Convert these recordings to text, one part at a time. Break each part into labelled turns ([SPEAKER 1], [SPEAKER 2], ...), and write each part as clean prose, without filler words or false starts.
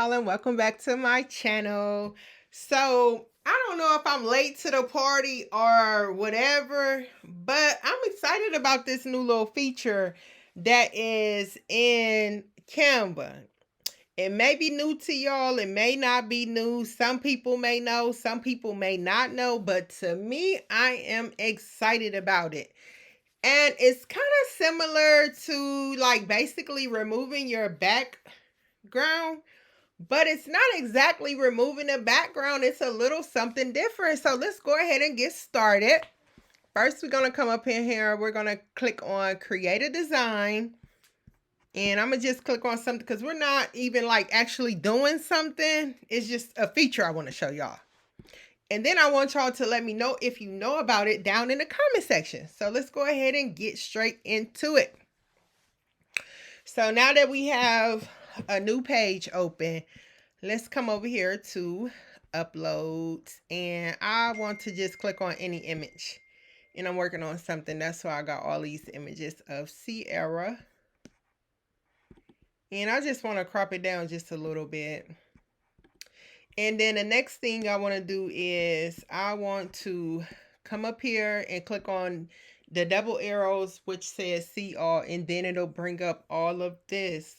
[SPEAKER 1] And welcome back to my channel. So I don't know if I'm late to the party or whatever, but I'm excited about this new little feature that is in Canva. It may be new to y'all, it may not be new. Some people may know, some people may not know, but to me, I am excited about it. And it's kind of similar to like basically removing your background, but it's not exactly removing the background. It's a little something different. So let's go ahead and get started. First, we're going to come up in here. We're going to click on create a design. And I'm going to just click on something because we're not even like actually doing something. It's just a feature I want to show y'all. And then I want y'all to let me know if you know about it down in the comment section. So let's go ahead and get straight into it. So now that we have a new page open, let's come over here to uploads, and I want to just click on any image, and I'm working on something. That's why I got all these images of Sierra, and I just want to crop it down just a little bit. And then the next thing I want to do is I want to come up here and click on the double arrows which says see all, and then it'll bring up all of this.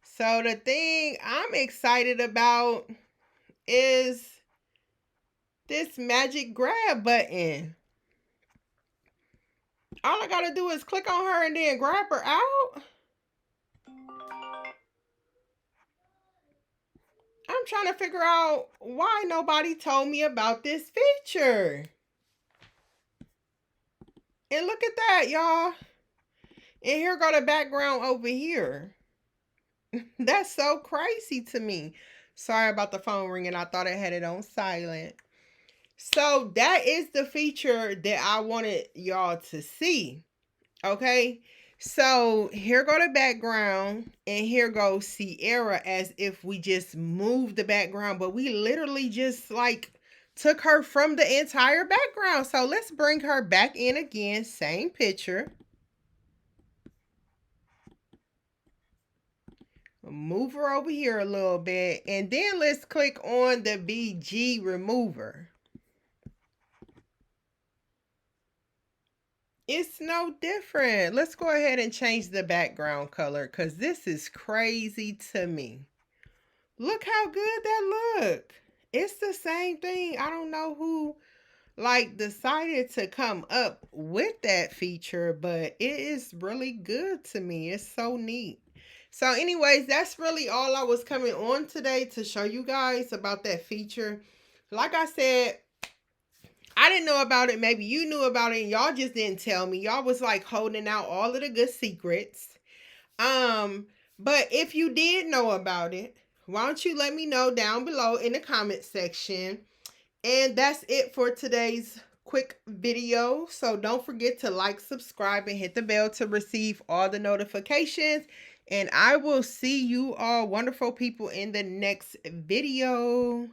[SPEAKER 1] So the thing I'm excited about is this magic grab button. All I gotta do is click on her and then grab her out. I'm trying to figure out why nobody told me about this feature. And look at that, y'all. And here go the background over here. That's so crazy to me. Sorry about the phone ringing. I thought I had it on silent. So that is the feature that I wanted y'all to see. Okay. So here go the background, and here goes Sierra, as if we just moved the background, but we literally just like took her from the entire background. So let's bring her back in again. Same picture. Move her over here a little bit, and then let's click on the BG remover. It's no different. Let's go ahead and change the background color because this is crazy to me. Look how good that look. It's the same thing. I don't know who like decided to come up with that feature, but it is really good to me. It's so neat. So anyways, that's really all I was coming on today to show you guys about that feature. Like I said, I didn't know about it. Maybe you knew about it and y'all just didn't tell me. Y'all was like holding out all of the good secrets. But if you did know about it, why don't you let me know down below in the comment section. And that's it for today's quick video. So don't forget to like, subscribe, and hit the bell to receive all the notifications. And I will see you all wonderful people in the next video.